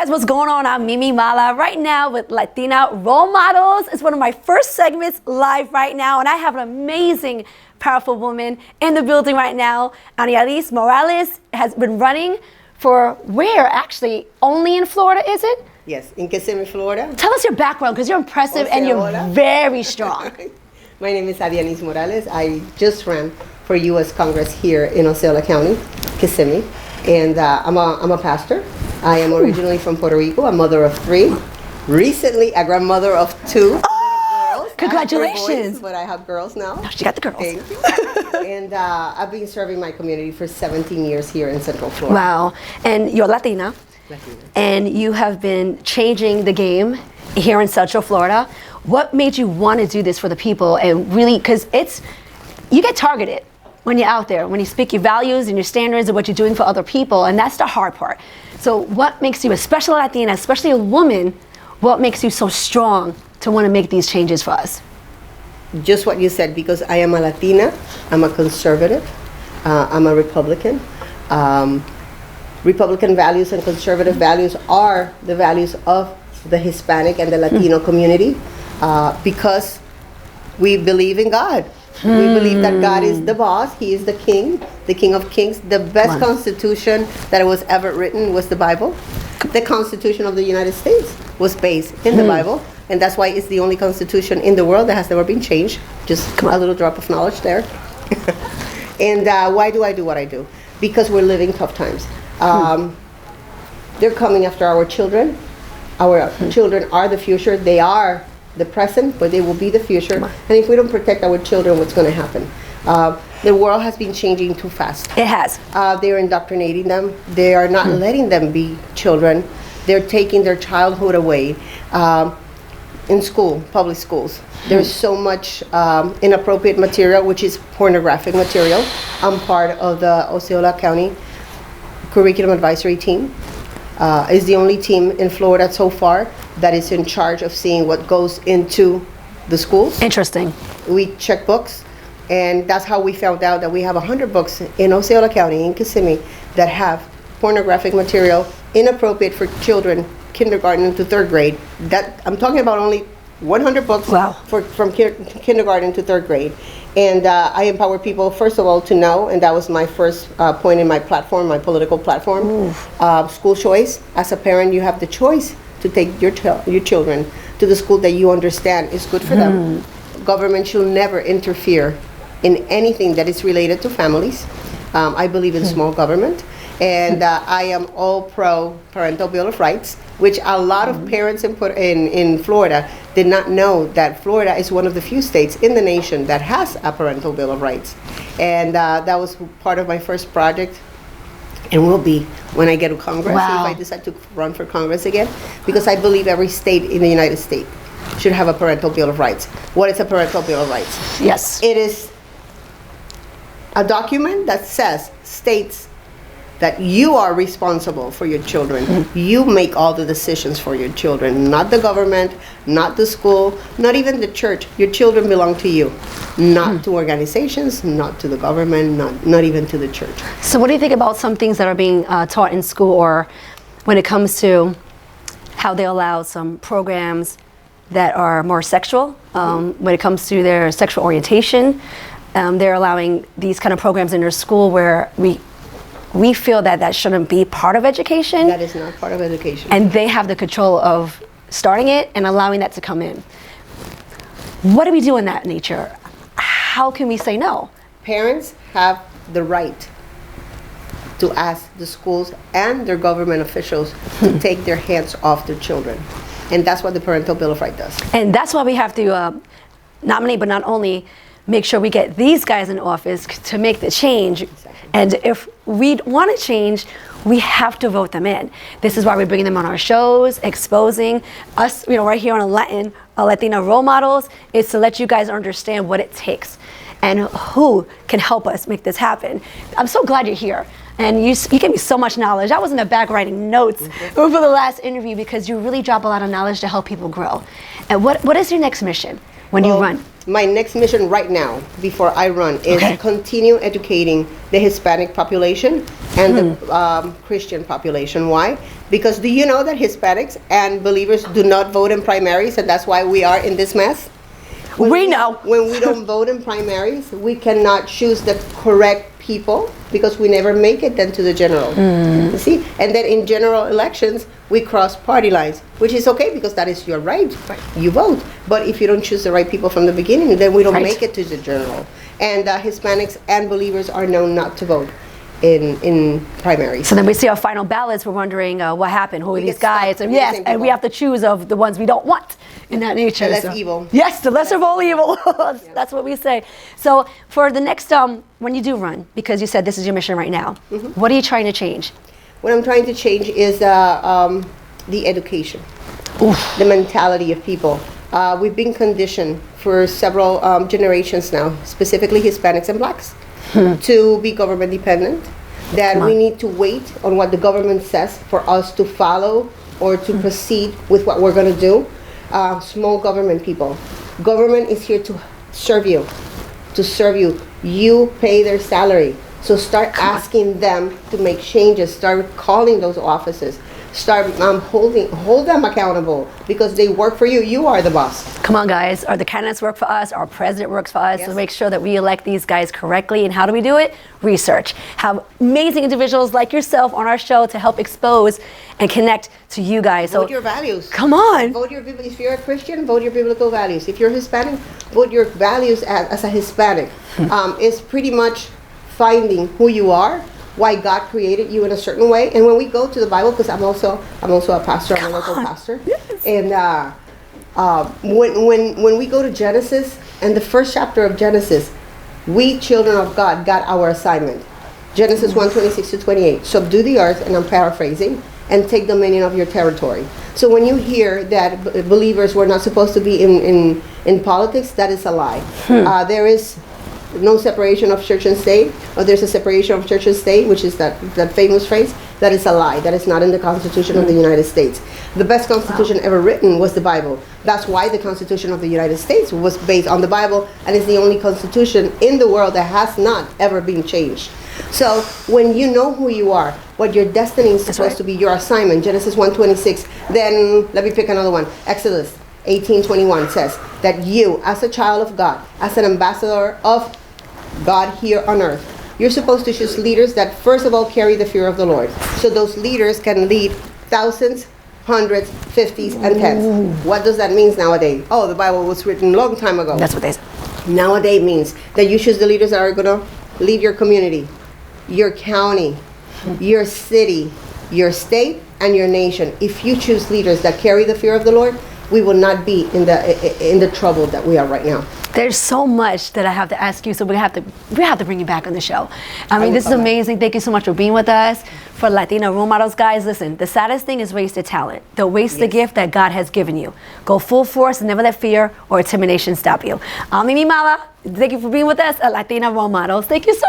guys, what's going on? I'm Mimimala right now with Latina Role Models. It's one of my first segments live right now, and I have an amazing, powerful woman in the building right now. Adianis Morales has been running for where, actually? Only in Florida, is it? Yes, in Kissimmee, Florida. Tell us your background, because you're impressive and you're very strong. My name is Adianis Morales. I just ran for U.S. Congress here in Osceola County, Kissimmee, and I'm a pastor. I am originally from Puerto Rico, a mother of 3. Recently, a grandmother of 2 girls. Congratulations! Boys, but I have girls now. Oh, she got the girls. Thank you. And I've been serving my community for 17 years here in Central Florida. Wow. And you're Latina. And you have been changing the game here in Central Florida. What made you want to do this for the people? And really, because you get targeted when you're out there, when you speak your values and your standards and what you're doing for other people, and that's the hard part. So what makes you a special Latina, especially a woman, what makes you so strong to want to make these changes for us? Just what you said, because I am a Latina, I'm a conservative, I'm a Republican. Republican values and conservative values are the values of the Hispanic and the Latino community, because we believe in God. We believe that God is the boss. He is the King of kings. The best constitution that was ever written was the Bible. The Constitution of the United States was based in the Bible, and that's why it's the only constitution in the world that has never been changed. Just a little drop of knowledge there. And why do I do what I do? Because we're living tough times. They're coming after our children. Our children are the future. They are the present, but they will be the future. And if we don't protect our children, what's going to happen? The world has been changing too fast. It has. They're indoctrinating them. They are not letting them be children. They're taking their childhood away. In school, public schools, there's so much inappropriate material, which is pornographic material. I'm part of the Osceola County Curriculum Advisory Team. Is the only team in Florida so far that is in charge of seeing what goes into the schools. Interesting. We check books, and that's how we found out that we have 100 books in Osceola County, in Kissimmee, that have pornographic material inappropriate for children, kindergarten to 3rd grade. That I'm talking about only 100 books from kindergarten to 3rd grade. And I empower people, first of all, to know, and that was my first point in my platform, my political platform, school choice. As a parent, you have the choice to take your children to the school that you understand is good for them. Government should never interfere in anything that is related to families. I believe in small government. And I am all pro Parental Bill of Rights, which a lot of parents in Florida did not know that Florida is one of the few states in the nation that has a Parental Bill of Rights. And that was part of my first project, and will be when I get to Congress, if I decide to run for Congress again, because I believe every state in the United States should have a Parental Bill of Rights. What is a Parental Bill of Rights? Yes. It is a document that states that you are responsible for your children. You make all the decisions for your children, not the government, not the school, not even the church. Your children belong to you, not to organizations, not to the government, not even to the church. So what do you think about some things that are being taught in school, or when it comes to how they allow some programs that are more sexual, when it comes to their sexual orientation? They're allowing these kind of programs in their school where we feel that shouldn't be part of education. That is not part of education. And they have the control of starting it and allowing that to come in. What do we do in that nature? How can we say no? Parents have the right to ask the schools and their government officials to take their hands off their children. And that's what the Parental Bill of Rights does. And that's why we have to nominate, but not only make sure we get these guys in office to make the change. Exactly. And if we want to change, we have to vote them in. This is why we're bringing them on our shows, exposing us, right here on Latina Role Models, is to let you guys understand what it takes and who can help us make this happen. I'm so glad you're here. And you gave me so much knowledge. I was in the back writing notes for the last interview, because you really drop a lot of knowledge to help people grow. And what is your next mission when you run? my next mission right now, before I run, is Okay. continue educating the Hispanic population and the Christian population. Why? Because do you know that Hispanics and believers do not vote in primaries, and that's why we are in this mess? We know. When we don't vote in primaries, we cannot choose the correct people because we never make it then to the general. You see? And then in general elections, we cross party lines, which is okay because that is your right. You vote. But if you don't choose the right people from the beginning, then we don't Right. make it to the general. And Hispanics and believers are known not to vote in primaries. So then we see our final ballots. We're wondering what happened. Who are these get stuck guys? with And the yes, same and we people. have to choose of the ones we don't want in that nature. The less So- evil. Yes, the lesser of all evil. That's what we say. So for the next, when you do run, because you said this is your mission right now, what are you trying to change? What I'm trying to change is the education, the mentality of people. We've been conditioned for several generations now, specifically Hispanics and blacks, to be government dependent, that we need to wait on what the government says for us to follow or to proceed with what we're going to do. Small government people. Government is here to serve you, to serve you. You pay their salary. So start asking them to make changes. Start calling those offices. Start hold them accountable because they work for you. You are the boss. Come on, guys. The candidates work for us. Our president works for us. Yes. To make sure that we elect these guys correctly. And how do we do it? Research. Have amazing individuals like yourself on our show to help expose and connect to you guys. Vote your values. Come on. Vote your if you're a Christian, vote your biblical values. If you're Hispanic, vote your values as a Hispanic. It's pretty much finding who you are, why God created you in a certain way. And when we go to the Bible, because I'm also a pastor, I'm a local pastor. And when we go to Genesis, and the first chapter of Genesis, we children of God got our assignment. Genesis 1:26-28. Subdue the earth, and I'm paraphrasing, and take dominion of your territory. So when you hear that believers were not supposed to be in politics, that is a lie. There is no separation of church and state, or there's a separation of church and state, which is that famous phrase. That is a lie. That is not in the Constitution of the United States. The best Constitution ever written was the Bible. That's why the Constitution of the United States was based on the Bible, and is the only Constitution in the world that has not ever been changed. So when you know who you are, what your destiny is supposed to be, your assignment, Genesis 1:26, then let me pick another one. Exodus 18:21 says that you, as a child of God, as an ambassador of God here on earth, you're supposed to choose leaders that first of all carry the fear of the Lord. So those leaders can lead thousands, hundreds, fifties, and tens. What does that mean nowadays? Oh, the Bible was written a long time ago. That's what they say. Nowadays means that you choose the leaders that are going to lead your community, your county, your city, your state, and your nation. If you choose leaders that carry the fear of the Lord, we will not be in the trouble that we are right now. There's so much that I have to ask you, so we have to bring you back on the show. I mean, this is amazing. Thank you so much for being with us. For Latina role models, guys, listen, the saddest thing is wasted talent. Don't waste the gift that God has given you. Go full force and never let fear or intimidation stop you. I'm Mimimala. Thank you for being with us at Latina Role Models. Thank you so